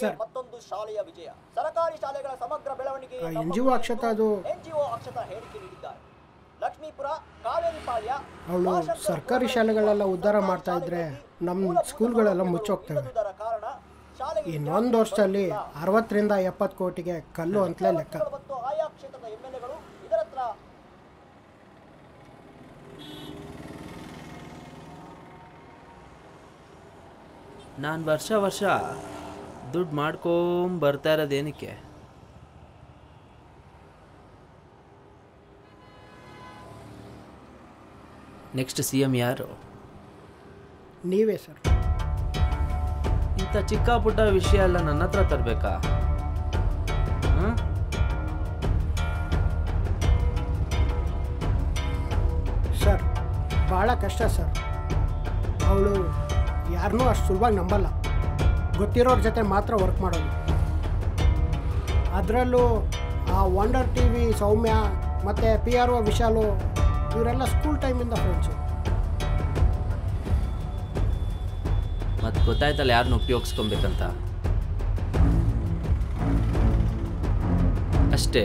Sir ಮತ್ತೊಂದು ಶಾಲೆಯ ವಿಜಯ. ಸರ್ಕಾರಿ ಶಾಲೆಗಳ ಸಮಗ್ರ ಬೆಳವಣಿಗೆ NGO ಅಕ್ಷತಾ ಅದು NGO ಅಕ್ಷತಾ ಹೇಳಿಕೆ ನೀಡಿದ್ದಾರೆ. ಲಕ್ಷ್ಮೀಪುರ, ಕಾವೇರಿಪಾಳ್ಯ, ಅವಳು ಸರ್ಕಾರಿ ಶಾಲೆಗಳೆಲ್ಲ ಉದ್ಧಾರ ಮಾಡ್ತಾ ಇದ್ರೆ ನಮ್ಮ ಸ್ಕೂಲ್ಗಳೆಲ್ಲ ಮುಚ್ಚೋಗ್ತವೆ. ಕಾರಣ ಶಾಲೆಗೆ ಇನ್ನೊಂದು ವರ್ಷದಲ್ಲಿ 60 ರಿಂದ 70 ಕೋಟಿಗೆ ಕಲ್ಲು ಅಂತಲೇ ಲೆಕ್ಕ. ಮತ್ತು ಆಯಾ ಕ್ಷೇತ್ರದ MLAಗಳು ಇದರತ್ರ ನಾನು ವರ್ಷ ದುಡ್ಡು ಮಾಡ್ಕೊಂಬರ್ತಾ ಇರೋದೇನಕ್ಕೆ? ನೆಕ್ಸ್ಟ್ CM ಯಾರು? ನೀವೇ ಸರ್. ಇಂಥ ಚಿಕ್ಕ ಪುಟ್ಟ ವಿಷಯ ಎಲ್ಲ ನನ್ನ ಹತ್ರ ತರಬೇಕಾ? ಸರ್ ಭಾಳ ಕಷ್ಟ ಸರ್. ಅವಳು ಯಾರನ್ನೂ ಅಷ್ಟು ಸುಲಭವಾಗಿ ನಂಬಲ್ಲ. ಗೊತ್ತಿರೋರ ಜೊತೆ ಮಾತ್ರ ವರ್ಕ್ ಮಾಡೋದು. ಅದರಲ್ಲೂ ಆ ವಂಡರ್ TV ಸೌಮ್ಯ ಮತ್ತು PRO ವಿಶಾಲು ಇವರೆಲ್ಲ ಸ್ಕೂಲ್ ಟೈಮಿಂದ ಫ್ರೆಂಡ್ಸು. ಮತ್ತು ಗೊತ್ತಾಯ್ತಲ್ಲ ಯಾರನ್ನ ಉಪಯೋಗಿಸ್ಕೊಬೇಕಂತ. ಅಷ್ಟೇ.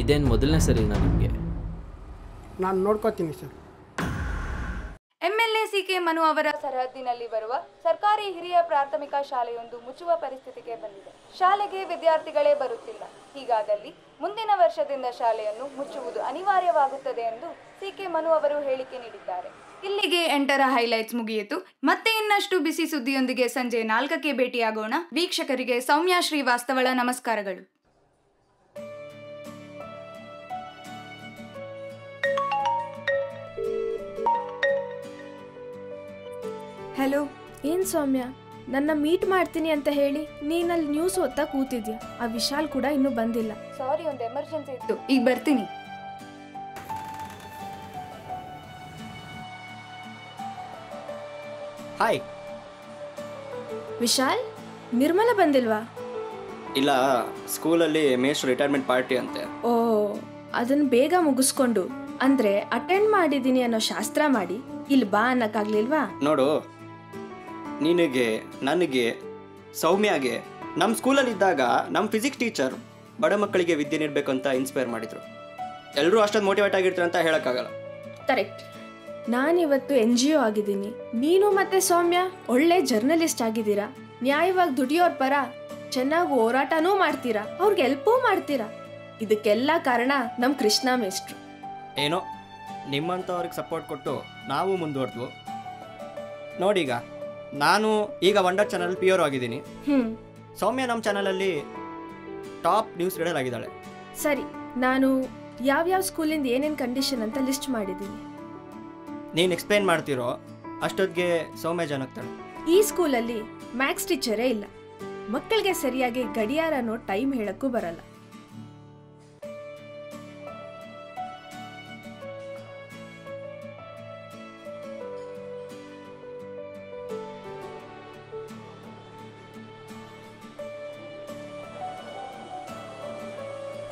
ಇದೇನು ಮೊದಲನೇ ಸರಿನಾ ನಿಮಗೆ? ನಾನು ನೋಡ್ಕೋತೀನಿ ಸರ್. MLA CK ಮನು ಅವರ ಸರಹದ್ದಿನಲ್ಲಿ ಬರುವ ಸರ್ಕಾರಿ ಹಿರಿಯ ಪ್ರಾಥಮಿಕ ಶಾಲೆಯೊಂದು ಮುಚ್ಚುವ ಪರಿಸ್ಥಿತಿಗೆ ಬಂದಿದೆ. ಶಾಲೆಗೆ ವಿದ್ಯಾರ್ಥಿಗಳೇ ಬರುತ್ತಿಲ್ಲ. ಹೀಗಾದಲ್ಲಿ ಮುಂದಿನ ವರ್ಷದಿಂದ ಶಾಲೆಯನ್ನು ಮುಚ್ಚುವುದು ಅನಿವಾರ್ಯವಾಗುತ್ತದೆ ಎಂದು CK ಮನು ಅವರು ಹೇಳಿಕೆ ನೀಡಿದ್ದಾರೆ. ಇಲ್ಲಿಗೆ 8ರ ಹೈಲೈಟ್ಸ್ ಮುಗಿಯಿತು. ಮತ್ತೆ ಇನ್ನಷ್ಟು ಬಿಸಿ ಸುದ್ದಿಯೊಂದಿಗೆ ಸಂಜೆ 4ಕ್ಕೆ ಭೇಟಿಯಾಗೋಣ. ವೀಕ್ಷಕರಿಗೆ ಸೌಮ್ಯ ಶ್ರೀವಾಸ್ತವಳ ನಮಸ್ಕಾರಗಳು. ಹಲೋ, ಏನು ಸೌಮ್ಯ, ನನ್ನ ಮೀಟ್ ಮಾಡ್ತೀನಿ ಅಂತ ಹೇಳಿ ನೀನಲ್ಲಿ ನ್ಯೂಸ್ ಓದ್ತಾ ಕೂತಿದ್ಯಾ. ಆ ವಿಶಾಲ್ ಕೂಡ ಇನ್ನೂ ಬಂದಿಲ್ಲ. ಸಾರಿ, ಒಂದು ಎಮರ್ಜೆನ್ಸಿ ಇತ್ತು, ಈಗ ಬರ್ತೀನಿ. ಹಾಯ್ ವಿಶಾಲ್, ನಿರ್ಮಲ ಬಂದಿಲ್ವಾ? ಇಲ್ಲ, ಸ್ಕೂಲಲ್ಲಿ ಮೇಷ್ಟ್ರು ರಿಟೈರ್ಮೆಂಟ್ ಪಾರ್ಟಿ ಅಂತೆ. ಓ, ಅದನ್ನು ಬೇಗ ಮುಗಿಸ್ಕೊಂಡು ಅಂದ್ರೆ ಅಟೆಂಡ್ ಮಾಡಿದ್ದೀನಿ ಅನ್ನೋ ಶಾಸ್ತ್ರ ಮಾಡಿ ಇಲ್ಲಿ ಬಾ ಅನ್ನಕ್ಕಾಗ್ಲಿಲ್ವಾ? ನೋಡು, ನಿನಗೆ, ನನಗೆ, ಸೌಮ್ಯಗೆ ನಮ್ಮ ಸ್ಕೂಲಲ್ಲಿದ್ದಾಗ ನಮ್ಮ ಫಿಸಿಕ್ಸ್ ಟೀಚರ್ ಬಡ ಮಕ್ಕಳಿಗೆ ವಿದ್ಯೆ ನೀಡಬೇಕು ಅಂತ ಇನ್ಸ್ಪೈರ್ ಮಾಡಿದರು. ಎಲ್ಲರೂ ಅಷ್ಟೊಂದು ಮೋಟಿವೇಟ್ ಆಗಿರ್ತಾರೆ ಅಂತ ಹೇಳೋಕ್ಕಾಗಲ್ಲ. ಕರೆಕ್ಟ್. ನಾನಿವತ್ತು NGO ಆಗಿದ್ದೀನಿ, ನೀನು ಮತ್ತೆ ಸೌಮ್ಯ ಒಳ್ಳೆ ಜರ್ನಲಿಸ್ಟ್ ಆಗಿದ್ದೀರಾ. ನ್ಯಾಯವಾಗಿ ದುಡಿಯೋರ್ ಪರ ಚೆನ್ನಾಗಿ ಹೋರಾಟನೂ ಮಾಡ್ತೀರಾ, ಅವ್ರಿಗೆ ಹೆಲ್ಪೂ ಮಾಡ್ತೀರಾ. ಇದಕ್ಕೆಲ್ಲ ಕಾರಣ ನಮ್ಮ ಕೃಷ್ಣ ಮೇಷ್ಟ್ರು. ಏನೋ ನಿಮ್ಮಂಥವ್ರಿಗೆ ಸಪೋರ್ಟ್ ಕೊಟ್ಟು ನಾವು ಮುಂದುವರೆದ್ವು. ನೋಡೀಗ ನಾನು ಈಗ ವಂಡರ್ ಚಾನಲ್ PRO ಆಗಿದ್ದೀನಿ. ಸೌಮ್ಯ ನಮ್ಮ ಚಾನಲಲ್ಲಿ ಟಾಪ್ ನ್ಯೂಸ್ ರೀಡರ್ ಆಗಿದ್ದಾಳೆ. ಸರಿ, ನಾನು ಯಾವ್ಯಾವ ಸ್ಕೂಲಿಂದ ಏನೇನು ಕಂಡೀಷನ್ ಅಂತ ಲಿಸ್ಟ್ ಮಾಡಿದ್ದೀನಿ. ನೀನು ಎಕ್ಸ್ಪ್ಲೈನ್ ಮಾಡ್ತಿರೋ ಅಷ್ಟೊತ್ತಿಗೆ ಸೌಮ್ಯ ಜಾನಾಗ್ತಾಳೆ. ಈ ಸ್ಕೂಲಲ್ಲಿ ಮ್ಯಾಥ್ಸ್ ಟೀಚರೇ ಇಲ್ಲ. ಮಕ್ಕಳಿಗೆ ಸರಿಯಾಗಿ ಗಡಿಯಾರ ಅನ್ನೋ ಟೈಮ್ ಹೇಳಕ್ಕೂ ಬರಲ್ಲ.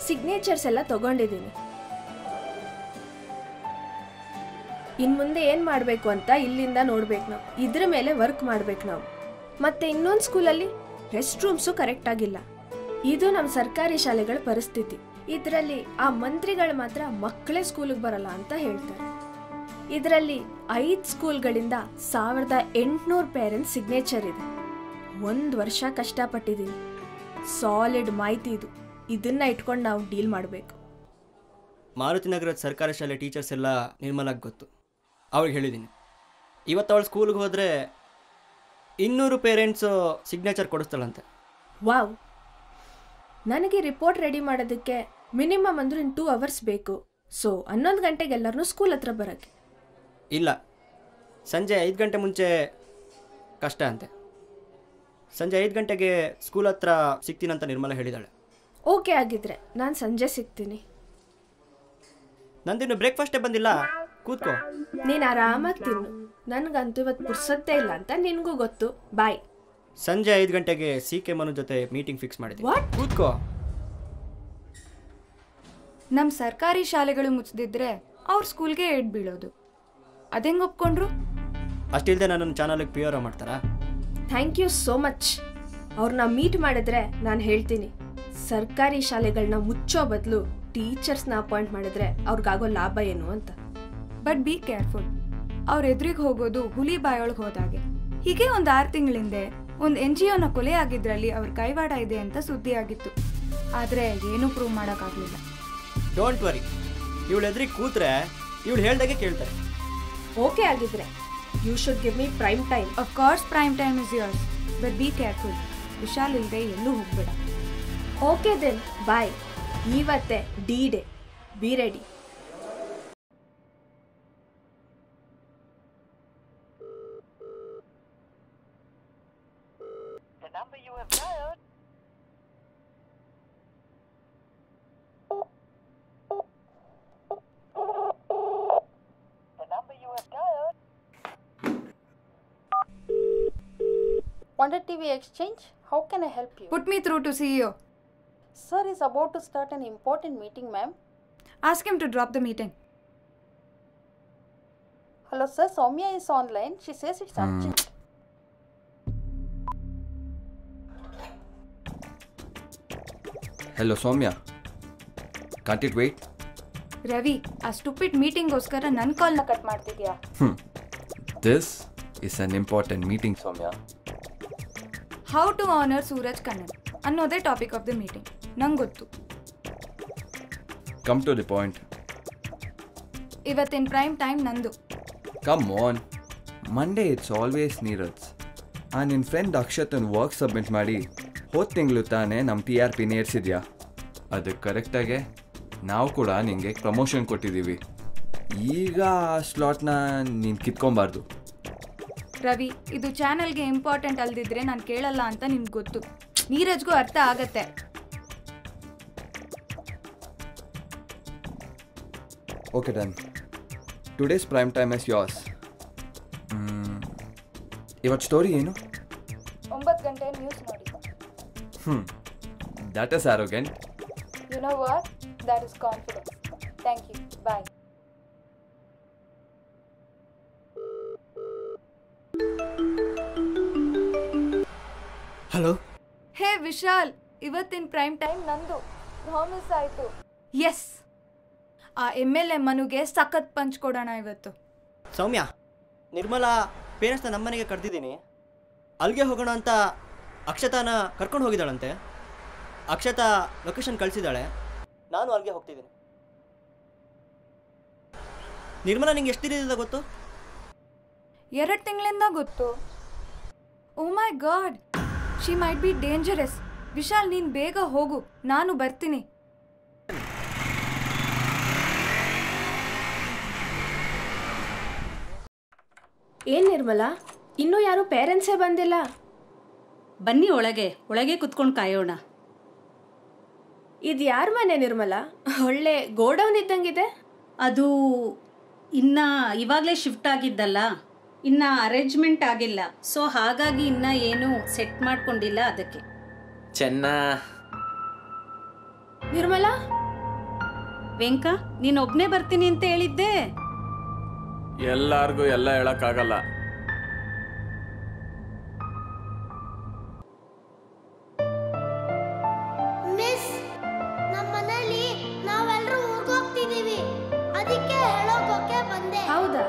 ಸಿಗ್ನೇಚರ್ಸ್ ಎಲ್ಲ ತಗೊಂಡಿದ್ದೀನಿ. ಇನ್ನು ಮುಂದೆ ಏನು ಮಾಡಬೇಕು ಅಂತ ಇಲ್ಲಿಂದ ನೋಡ್ಬೇಕು ನಾವು. ಇದ್ರ ಮೇಲೆ ವರ್ಕ್ ಮಾಡ್ಬೇಕು ನಾವು. ಮತ್ತೆ ಇನ್ನೊಂದು ಸ್ಕೂಲಲ್ಲಿ ರೆಸ್ಟ್ ರೂಮ್ಸು ಕರೆಕ್ಟ್ ಆಗಿಲ್ಲ. ಇದು ನಮ್ಮ ಸರ್ಕಾರಿ ಶಾಲೆಗಳ ಪರಿಸ್ಥಿತಿ. ಇದರಲ್ಲಿ ಆ ಮಂತ್ರಿಗಳು ಮಾತ್ರ ಮಕ್ಕಳೇ ಸ್ಕೂಲಿಗೆ ಬರಲ್ಲ ಅಂತ ಹೇಳ್ತಾರೆ. ಇದರಲ್ಲಿ 5 ಸ್ಕೂಲ್ಗಳಿಂದ 1800 ಪೇರೆಂಟ್ಸ್ ಸಿಗ್ನೇಚರ್ ಇದೆ. 1 ವರ್ಷ ಕಷ್ಟಪಟ್ಟಿದ್ದೀನಿ. ಸಾಲಿಡ್ ಮಾಹಿತಿ ಇದು. ಇದನ್ನ ಇಟ್ಕೊಂಡು ನಾವು ಡೀಲ್ ಮಾಡಬೇಕು. ಮಾರುತಿ ನಗರದ ಸರ್ಕಾರಿ ಶಾಲೆ ಟೀಚರ್ಸ್ ಎಲ್ಲ ನಿರ್ಮಲಾಗಿ ಗೊತ್ತು. ಅವಳಿಗೆ ಹೇಳಿದ್ದೀನಿ, ಇವತ್ತು ಅವಳು ಸ್ಕೂಲ್ಗೆ ಹೋದರೆ 200 ಪೇರೆಂಟ್ಸು ಸಿಗ್ನೇಚರ್ ಕೊಡಿಸ್ತಾಳಂತೆ. ವಾವ್! ನನಗೆ ರಿಪೋರ್ಟ್ ರೆಡಿ ಮಾಡೋದಕ್ಕೆ ಮಿನಿಮಮ್ ಅಂದ್ರೆ 2 ಅವರ್ಸ್ ಬೇಕು. ಸೊ 11 ಗಂಟೆಗೆ ಎಲ್ಲರನ್ನೂ ಸ್ಕೂಲ್ ಹತ್ರ ಬರೋಕ್ಕೆ. ಇಲ್ಲ, ಸಂಜೆ 5 ಗಂಟೆ ಮುಂಚೆ ಕಷ್ಟ ಅಂತೆ. ಸಂಜೆ 5 ಗಂಟೆಗೆ ಸ್ಕೂಲ್ ಹತ್ರ ಸಿಗ್ತೀನಂತ ನಿರ್ಮಲ ಹೇಳಿದಾಳೆ. ಓಕೆ, ಆಗಿದ್ರೆ ನಾನು ಸಂಜೆ ಸಿಗ್ತೀನಿ. ನಂದಿನ್ನು ಬ್ರೇಕ್ಫಾಸ್ಟೇ ಬಂದಿಲ್ಲ, ಕೂತ್ಕೋ. ನೀನು ಆರಾಮಾಗಿ ತಿನ್ನು. ನನಗಂತೂ ಇವತ್ತು ಪುರ್ಸತ್ತೇ ಇಲ್ಲ ಅಂತ ನಿನಗೂ ಗೊತ್ತು. ಬಾಯ್. ಸಂಜೆ 5 ಗಂಟೆಗೆ CK ಮನು ಜೊತೆ ಮೀಟಿಂಗ್ ಫಿಕ್ಸ್ ಮಾಡಿದ್ದೀನಿ. ವಾಟ್? ಕೂತ್ಕೋ. ನಮ್ಮ ಸರ್ಕಾರಿ ಶಾಲೆಗಳು ಮುಚ್ಚಿದ್ರೆ ಅವ್ರ ಸ್ಕೂಲ್ಗೆ ಏಡ್ ಬೀಳೋದು, ಅದೆಂಗೆ ಒಪ್ಕೊಂಡ್ರು? ಅಷ್ಟಿಲ್ಲದೆ ನನ್ನನ್ನು ಚಾನಲ್ಗೆ PRO ಮಾಡ್ತಾರಾ? Thank you so much. ಅವ್ರನ್ನ ಮೀಟ್ ಮಾಡಿದ್ರೆ ನಾನು ಹೇಳ್ತೀನಿ, ಸರ್ಕಾರಿ ಶಾಲೆಗಳನ್ನ ಮುಚ್ಚೋ ಬದಲು ಟೀಚರ್ಸ್ನ ಅಪಾಯಿಂಟ್ ಮಾಡಿದ್ರೆ ಅವ್ರಿಗಾಗೋ ಲಾಭ ಏನು ಅಂತ. But be careful. ಅವ್ರ ಎದುರಿಗೆ ಹೋಗೋದು ಹುಲಿ ಬಾಯೊಳಗೆ ಹೋದಾಗೆ. ಹೀಗೆ ಒಂದು 6 ತಿಂಗಳ ಹಿಂದೆ ಒಂದು NGOನ ಕೊಲೆ ಆಗಿದ್ರಲ್ಲಿ ಅವ್ರ ಕೈವಾಡ ಇದೆ ಅಂತ ಸುದ್ದಿ ಆಗಿತ್ತು. ಆದರೆ ಏನೂ ಪ್ರೂವ್ ಮಾಡೋಕ್ಕಾಗಲಿಲ್ಲ. ಡೋಂಟ್ ವರಿ, ಇವಳು ಎದುರಿಗೆ ಕೂತ್ರೆ ಇವಳು ಹೇಳ್ದಾಗೆ ಕೇಳ್ತಾರೆ. ಓಕೆ ಆಗಿದ್ರೆ you should give me prime time. Of course prime time is yours, but be careful. Vishal ಇಲ್ಲದೆ ಎಲ್ಲೂ ಹೋಗ್ಬೇಡ. Okay then bye. ಇವತ್ತೇ D-Day, be ready. Wonder TV Exchange, how can I help you? Put me through to CEO. Sir is about to start an important meeting, ma'am. Ask him to drop the meeting. Hello, sir. Soumya is online. She says it's urgent. Hello, Soumya. Can't it wait? Ravi, ಆ stupid ಮೀಟಿಂಗ್ಗೋಸ್ಕರ ನನ್ನ ಕಾಲ್ನ cut ಮಾಡ್ತಿದ್ಯಾ? This is an important meeting, Soumya. How to honour Sooraj Kannan ಅನ್ನೋದೇ topic of the meeting. ನಂಗೆ ಗೊತ್ತು. Come to the point. ಇವತ್ತಿನ prime time ನಂದು. Come on. Monday it's always Neeraj. ನಿನ್ನ ಫ್ರೆಂಡ್ ಅಕ್ಷತನ್ ವರ್ಕ್ ಸಬ್ಮಿಟ್ ಮಾಡಿ ಹೋದ ತಿಂಗಳು ತಾನೇ ನಮ್ಮ TRP ಏರ್ಸಿದ್ಯಾ? ಅದಕ್ಕೆ ಕರೆಕ್ಟಾಗೆ ನಾವು ಕೂಡ ನಿಮಗೆ ಪ್ರಮೋಷನ್ ಕೊಟ್ಟಿದ್ದೀವಿ. ಈಗ ಆ ಸ್ಲಾಟ್ನ ನೀನು ಕಿತ್ಕೊಬಾರ್ದು. ರವಿ, ಇದು ಚಾನಲ್ಗೆ ಇಂಪಾರ್ಟೆಂಟ್ ಅಲ್ದಿದ್ರೆ ನಾನು ಕೇಳಲ್ಲ ಅಂತ ನಿನ್ಗೆ ಗೊತ್ತು. ನೀರಜ್ಗೂ ಅರ್ಥ ಆಗತ್ತೆ. Okay done. Today's prime time is yours. ಇವತ್ತು ಸ್ಟೋರಿ ಏನು? 9 ಗಂಟೆ ನ್ಯೂಸ್ ನೋಡಿ. That is arrogant. You know what? That is confidence. Thank you. Bye. Hello. Hey Vishal, ಇವತ್ತಿನ ಪ್ರೈಮ್ ಟೈಮ್ ನಂದು. ಪ್ರಾಮಿಸ್ ಆಯಿತು. ಎಸ್, ಆ MLA ಮನುಗೆ ಸಖತ್ ಪಂಚ್ ಕೊಡೋಣ ಇವತ್ತು. ಸೌಮ್ಯ, ನಿರ್ಮಲಾ ಪೇರೆಂಟ್ಸ್ನ ನಮ್ಮನೆಗೆ ಕರೆದಿದ್ದೀನಿ. ಅಲ್ಲಿಗೆ ಹೋಗೋಣ ಅಂತ ಅಕ್ಷತಾನ ಕರ್ಕೊಂಡು ಹೋಗಿದ್ದಾಳಂತೆ. ಅಕ್ಷತಾ ಲೊಕೇಶನ್ ಕಳಿಸಿದ್ದಾಳೆ. ನಾನು ಅಲ್ಲಿಗೆ ಹೋಗ್ತಿದ್ದೀನಿ. ನಿರ್ಮಲಾ ನಿಂಗೆ ಎಷ್ಟು ದಿನದಿಂದ ಗೊತ್ತು? 2 ತಿಂಗಳಿಂದ ಗೊತ್ತು. Oh my god, she might be dangerous. Vishal, ನೀನು ಬೇಗ ಹೋಗು, ನಾನು ಬರ್ತೀನಿ. ಏನ್ ನಿರ್ಮಲಾ, ಇನ್ನೂ ಯಾರು ಪೇರೆಂಟ್ಸೇ ಬಂದಿಲ್ಲ? ಬನ್ನಿ, ಒಳಗೆ ಕುತ್ಕೊಂಡು ಕಾಯೋಣ. ಇದು ಯಾರ ಮನೆ ನಿರ್ಮಲಾ? ಒಳ್ಳೆ ಗೋಡೌನ್ ಇದ್ದಂಗಿದೆ. ಅದು ಇವಾಗಲೇ ಶಿಫ್ಟ್ ಆಗಿದ್ದಲ್ಲ, ಇನ್ನು ಅರೇಂಜ್ಮೆಂಟ್ ಆಗಿಲ್ಲ. ಸೊ ಹಾಗಾಗಿ ಇನ್ನು ಏನು ಸೆಟ್ ಮಾಡ್ಕೊಂಡಿಲ್ಲ. ಅದಕ್ಕೆ ಚೆನ್ನ. ನಿರ್ಮಲಾ, ವೆಂಕ, ನೀನು ಒಬ್ಬನೇ ಬರ್ತೀನಿ ಅಂತ ಹೇಳಿದ್ದೆ. ಎಲ್ಲಾರ್ಗೂ ಎಲ್ಲ ಹೇಳಕ್ಕಾಗಲ್ಲ. ಮಿಸ್, ನಮ್ಮ ಮನೆಯಲ್ಲಿ ನಾವೆಲ್ಲರೂ ಊರಿಗೆ ಹೋಗ್ತಿದೀವಿ, ಅದಕ್ಕೆ ಹೇಳೋಕೆ ಬಂದೆ. ಹೌದಾ?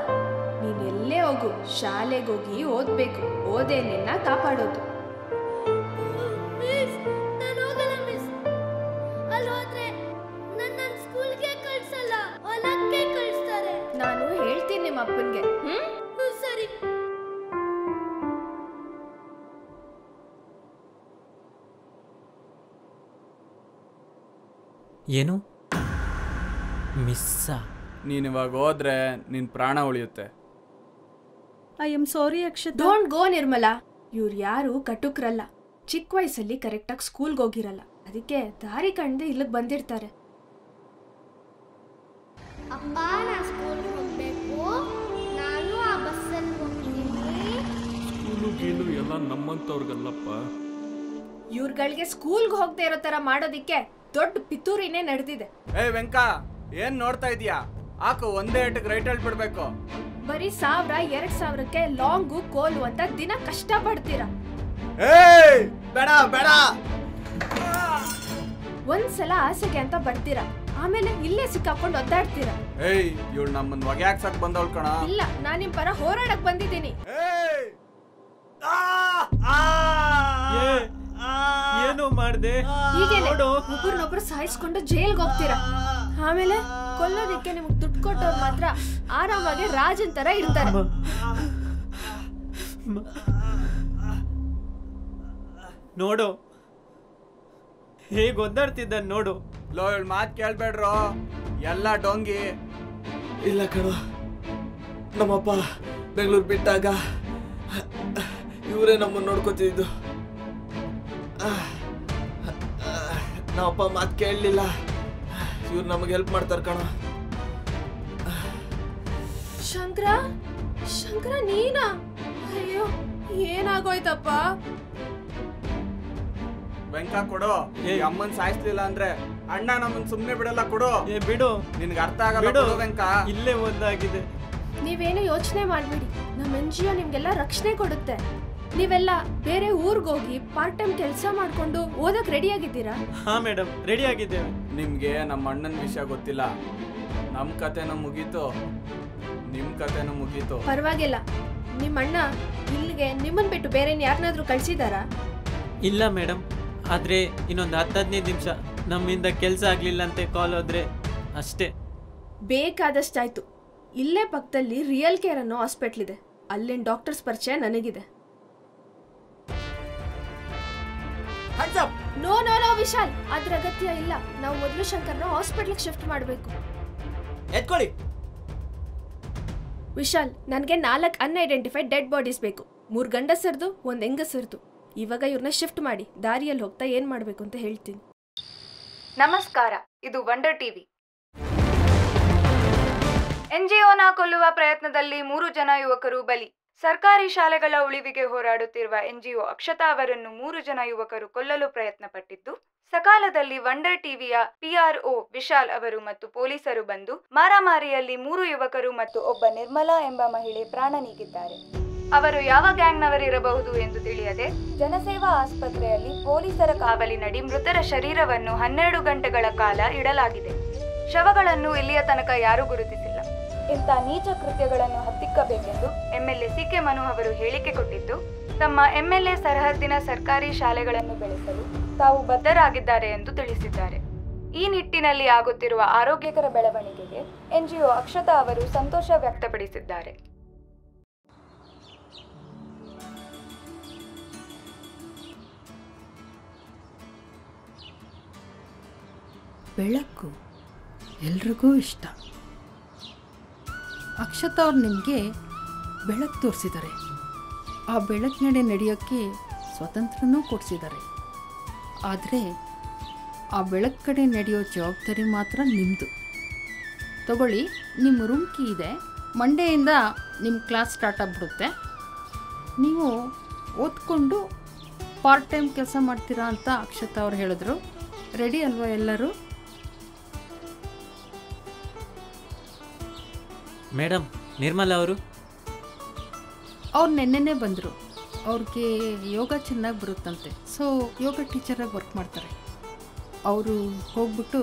ನೀನ್ ಎಲ್ಲೇ ಹೋಗು, ಶಾಲೆಗೆ ಹೋಗಿ ಓದ್ಬೇಕು. ಓದೇ ನಿನ್ನ ಕಾಪಾಡೋದು. ಮಿಸ್, ನಾನು ಹೋಗಲ್ಲ ಮಿಸ್. ಅಲ್ಲಿ ಹೋದ್ರೆ ನನ್ನ ಸ್ಕೂಲ್ಗೆ ಕಳ್ಸಲ್ಲ, ಹೊಲಕ್ಕೆ ಕಳಿಸ್ತಾರೆ. ನಾನು ಹೇಳ್ತೀನಿ ನಿಮ್ಮ ಅಪ್ಪನ್ಗೆ. ಸರಿ. ಏನು ಮಿಸ್ಸಾ? ನೀನಿವಾಗ ಹೋದ್ರೆ ನಿನ್ನ ಪ್ರಾಣ ಉಳಿಯುತ್ತೆ. I am sorry Akshata. Don't go Nirmala. ಇವ್ರು ಯಾರು ಕಟುಕ್ರಲ್ಲ. ಚಿಕ್ಕ ವಯಸ್ಸಲ್ಲಿ ಕರೆಕ್ಟಾಗಿ ಸ್ಕೂಲ್ಗೆ ಹೋಗಿರಲ್ಲ. ಅದಕ್ಕೆ ದಾರಿ ಕಂಡು ಇಲ್ಲಿಗೆ ಬಂದಿರ್ತಾರೆ. ಅಪ್ಪ, ನಾನು ಸ್ಕೂಲ್ಗೆ ಹೋಗ್ಬೇಕು. ನಾನು ಆ ಬಸ್ಸಲ್ಲಿ ಹೋಗ್ತೀನಿ. ಸ್ಕೂಲು ಗೀಲು ಎಲ್ಲ ನಮ್ಮಂತವ್ರಿಗಲ್ಲಪ್ಪ. ಇವ್ರುಗಳಿಗೆ ಸ್ಕೂಲ್ಗೆ ಹೋಗದೆ ಇರೋ ತರ ಮಾಡೋದಿಕ್ಕೆ ದೊಡ್ಡ ಪಿತೂರಿನೇ ನಡೆದಿದೆ. ಏ ವೆಂಕ, ಏನ್ ನೋಡ್ತಾ ಇದೀಯಾ? ಹಾಕು, ಒಂದೇ ಏಟಿಗೆ ರೈಟ್ ಹೇಳ್ಬಿಡ್ಬೇಕು. ಬರೀ 1000, 2000ಕ್ಕೆ ಲಾಂಗು ಕೋಲು ಅಂತ ದಿನ ಕಷ್ಟ ಪಡ್ತೀರಾ. ಏಯ್, ಬೇಡ ಬೇಡ. ಒಂದ್ಸಲ ಆಸೆಗೆ ಅಂತ ಬರ್ತೀರಾ, ಆಮೇಲೆ ಇಲ್ಲೇ ಸಿಕ್ಕಾಕೊಂಡು ಒದ್ದಾಡ್ತೀರಾ. ಏಯ್ ಇವಳು ನಮ್ಮನ್ನ ಒಗ್ಯಾಕ್ಸಕ್ ಬಂದವಳು ಕಣ. ಇಲ್ಲ, ನಾನ್ ನಿಮ್ ಪರ ಹೋರಾಡಕ್ ಬಂದಿದ್ದೀನಿ. ಏನು ಮಾಡ್ದೆ? ಹೀಗೇನೆ ಒಬ್ಬರನ್ನೊಬ್ರು ಸಾಯಿಸ್ಕೊಂಡು ಜೈಲ್ಗೆ ಹೋಗ್ತೀರಾ, ಆಮೇಲೆ ಕೊಲ್ಲೋದಕ್ಕೆ ನಿಮ್ಗೆ ದುಡ್ಡು ಕೊಟ್ಟವ್ರು ಮಾತ್ರ ಆರಾಮಾಗಿ ರಾಜನ್ ತರ ಇರ್ತಾರೆ. ನೋಡು ಹೇಗ್ ಒದ್ದಾಡ್ತಿದ್ದ ನೋಡು. ಲೋ ಇವಳು ಮಾತು ಕೇಳ್ಬೇಡ್ರೋ, ಎಲ್ಲ ಡೊಂಗಿ. ಇಲ್ಲ ಕಣೋ, ನಮ್ಮಪ್ಪ ಬೆಂಗಳೂರು ಬಿಟ್ಟಾಗ ಇವರೇ ನಮ್ಮನ್ನು ನೋಡ್ಕೋತಿದ್ದು. ನಾವಪ್ಪ ಮಾತು ಕೇಳಲಿಲ್ಲ, ಇವ್ರು ನಮಗೆ ಹೆಲ್ಪ್ ಮಾಡ್ತಾರೆ ಕಣೋ. ಶಂಕರ, ಶಂಕರ ನೀನಾ? ಅಯ್ಯೋ ಏನಾಗೋಯ್ತಪ್ಪ? ವೆಂಕ ಕೊಡು, ಅಮ್ಮನ್ ಸಾಯಿಸ್ಲಿಲ್ಲ ಅಂದ್ರೆ ಅಣ್ಣ ನಮ್ಮನ್ ಸುಮ್ನೆ ಬಿಡಲ್ಲ. ಕೊಡು. ಬಿಡು, ನಿನ್ಗೆ ಅರ್ಥ ಆಗಲ್ಲ ವೆಂಕ. ಇಲ್ಲೇ ಒಂದಾಗಿದೆ. ನೀವೇನು ಯೋಚನೆ ಮಾಡ್ಬೇಡಿ, ನಮ್ಮ NGO ನಿಮ್ಗೆಲ್ಲ ರಕ್ಷಣೆ ಕೊಡುತ್ತೆ. ನೀವೆಲ್ಲ ಬೇರೆ ಊರ್ಗೋಗಿ ಪಾರ್ಟ್ ಟೈಮ್ ಕೆಲಸ ಮಾಡ್ಕೊಂಡು ಓದಕ್ ರೆಡಿ ಆಗಿದ್ದೀರಾ? ಹಾ ಮೇಡಮ್, ರೆಡಿ ಆಗಿದ್ದೇವೆ. ನಿಮ್ಗೆ ನಮ್ಮ ಅಣ್ಣನ ವಿಷಯ ಗೊತ್ತಿಲ್ಲ. ನಮ್ ಕತೆನೂ ಮುಗೀತು, ನಿಮ್ ಕತೆನೂ ಮುಗೀತು. ಪರವಾಗಿಲ್ಲ, ನಿಮ್ಮ ಅಣ್ಣ ಇಲ್ಲಿಗೆ ನಿಮ್ಮನ್ ಬಿಟ್ಟು ಬೇರೆ ಯಾರನ್ನಾದ್ರೂ ಕಳ್ಸಿದಾರಾ? ಇಲ್ಲ ಮೇಡಮ್, ಆದ್ರೆ ಇನ್ನೊಂದು 10-15 ನಿಮಿಷ ನಮ್ಮಿಂದ ಕೆಲಸ ಆಗ್ಲಿಲ್ಲ ಅಂತ ಕಾಲ್ ಹೋದ್ರೆ ಅಷ್ಟೇ. ಬೇಕಾದಷ್ಟಾಯ್ತು. ಇಲ್ಲೇ ಪಕ್ಕದಲ್ಲಿ ರಿಯಲ್ ಕೇರ್ ಅನ್ನೋ ಹಾಸ್ಪಿಟ್ಲ್ ಇದೆ, ಅಲ್ಲಿನ ಡಾಕ್ಟರ್ಸ್ ಪರಿಚಯ ನನಗಿದೆ. ನೋ ನೋ ನೋ ವಿಶಾಲ್, ಅದ್ರ ಅಗತ್ಯ ಇಲ್ಲ. ನಾವು ಮೊದಲು ಶಂಕರ್ನ ಹಾಸ್ಪಿಟ್ಲಿಗೆ ಶಿಫ್ಟ್ ಮಾಡಬೇಕು. ಎತ್ಕೊಳ್ಳಿ ವಿಶಾಲ್, ನನಗೆ 4 ಅನ್ಐಡೆಂಟಿಫೈಡ್ ಡೆಡ್ ಬಾಡೀಸ್ ಬೇಕು. 3 ಗಂಡಸರದು, 1 ಹೆಂಗಸರದು. ಇವಾಗ ಇವ್ರನ್ನ ಶಿಫ್ಟ್ ಮಾಡಿ ದಾರಿಯಲ್ಲಿ ಹೋಗ್ತಾ ಏನ್ ಮಾಡ್ಬೇಕು ಅಂತ ಹೇಳ್ತೀನಿ. ನಮಸ್ಕಾರ, ಇದು ವಂಡರ್ ಟಿವಿ. NGOನ ಕೊಲ್ಲುವ ಪ್ರಯತ್ನದಲ್ಲಿ 3 ಜನ ಯುವಕರು ಬಲಿ. ಸರ್ಕಾರಿ ಶಾಲೆಗಳ ಉಳಿವಿಗೆ ಹೋರಾಡುತ್ತಿರುವ NGO ಅಕ್ಷತಾ ಅವರನ್ನು 3 ಜನ ಯುವಕರು ಕೊಲ್ಲಲು ಪ್ರಯತ್ನ ಪಟ್ಟಿದ್ದು, ಸಕಾಲದಲ್ಲಿ ವಂಡರ್ ಟಿವಿಯ PRO ವಿಶಾಲ್ ಅವರು ಮತ್ತು ಪೊಲೀಸರು ಬಂದು ಮಾರಾಮಾರಿಯಲ್ಲಿ 3 ಯುವಕರು ಮತ್ತು ಒಬ್ಬ ನಿರ್ಮಲಾ ಎಂಬ ಮಹಿಳೆ ಪ್ರಾಣ ನೀಗಿದ್ದಾರೆ. ಅವರು ಯಾವ ಗ್ಯಾಂಗ್ನವರಿರಬಹುದು ಎಂದು ತಿಳಿಯದೆ ಜನಸೇವಾ ಆಸ್ಪತ್ರೆಯಲ್ಲಿ ಪೊಲೀಸರ ಕಾವಲಿನಡಿ ಮೃತರ ಶರೀರವನ್ನು 12 ಗಂಟೆಗಳ ಕಾಲ ಇಡಲಾಗಿದೆ. ಶವಗಳನ್ನು ಇಲ್ಲಿಯ ತನಕ ಯಾರೂ ಗುರುತಿಸಿಲ್ಲ. ಇಂಥ ನೀಚ ಕೃತ್ಯಗಳನ್ನು ಹತ್ತಿಕ್ಕಬೇಕೆಂದು MLA CK ಮನು ಅವರು ಹೇಳಿಕೆ ಕೊಟ್ಟಿದ್ದು, ತಮ್ಮ MLA ಸರಹದ್ದಿನ ಸರ್ಕಾರಿ ಶಾಲೆಗಳನ್ನು ಬೆಳೆಸಲು ತಾವು ಬದ್ಧರಾಗಿದ್ದಾರೆ ಎಂದು ತಿಳಿಸಿದ್ದಾರೆ. ಈ ನಿಟ್ಟಿನಲ್ಲಿ ಆಗುತ್ತಿರುವ ಆರೋಗ್ಯಕರ ಬೆಳವಣಿಗೆಗೆ NGO ಅಕ್ಷತಾ ಅವರು ಸಂತೋಷ ವ್ಯಕ್ತಪಡಿಸಿದ್ದಾರೆ. ಬೆಳಕು ಎಲ್ರಿಗೂ ಇಷ್ಟ. ಅಕ್ಷತಾ ಅವ್ರು ನಿಮಗೆ ಬೆಳಕು ತೋರಿಸಿದ್ದಾರೆ. ಆ ಬೆಳಕಿನಡೆ ನಡೆಯೋಕ್ಕೆ ಸ್ವಾತಂತ್ರ್ಯನೂ ಕೊಡಿಸಿದ್ದಾರೆ. ಆದರೆ ಆ ಬೆಳಕು ಕಡೆ ನಡೆಯೋ ಜವಾಬ್ದಾರಿ ಮಾತ್ರ ನಿಮ್ಮದು. ತಗೊಳ್ಳಿ, ನಿಮ್ಮ ರೂಮ್ ಕೀ ಇದೆ. ಮಂಡೆಯಿಂದ ನಿಮ್ಮ ಕ್ಲಾಸ್ ಸ್ಟಾರ್ಟ್ ಆಗಿಬಿಡುತ್ತೆ. ನೀವು ಓದ್ಕೊಂಡು ಪಾರ್ಟ್ ಟೈಮ್ ಕೆಲಸ ಮಾಡ್ತೀರಾ ಅಂತ ಅಕ್ಷತಾ ಅವ್ರು ಹೇಳಿದ್ರು. ರೆಡಿ ಅಲ್ವಾ ಎಲ್ಲರೂ? ಮೇಡಮ್, ನಿರ್ಮಲಾ ಅವರು ನೆನ್ನೆನೇ ಬಂದರು. ಅವ್ರಿಗೆ ಯೋಗ ಚೆನ್ನಾಗಿ ಬರುತ್ತಂತೆ, ಸೊ ಯೋಗ ಟೀಚರಾಗಿ ವರ್ಕ್ ಮಾಡ್ತಾರೆ. ಅವರು ಹೋಗ್ಬಿಟ್ಟು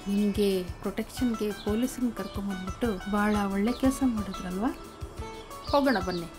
ನಿಮಗೆ ಪ್ರೊಟೆಕ್ಷನ್ಗೆ ಪೊಲೀಸರನ್ನ ಕರ್ಕೊಂಬಂದ್ಬಿಟ್ಟು ಭಾಳ ಒಳ್ಳೆ ಕೆಲಸ ಮಾಡಿದ್ರಲ್ವ? ಹೋಗೋಣ ಬನ್ನಿ.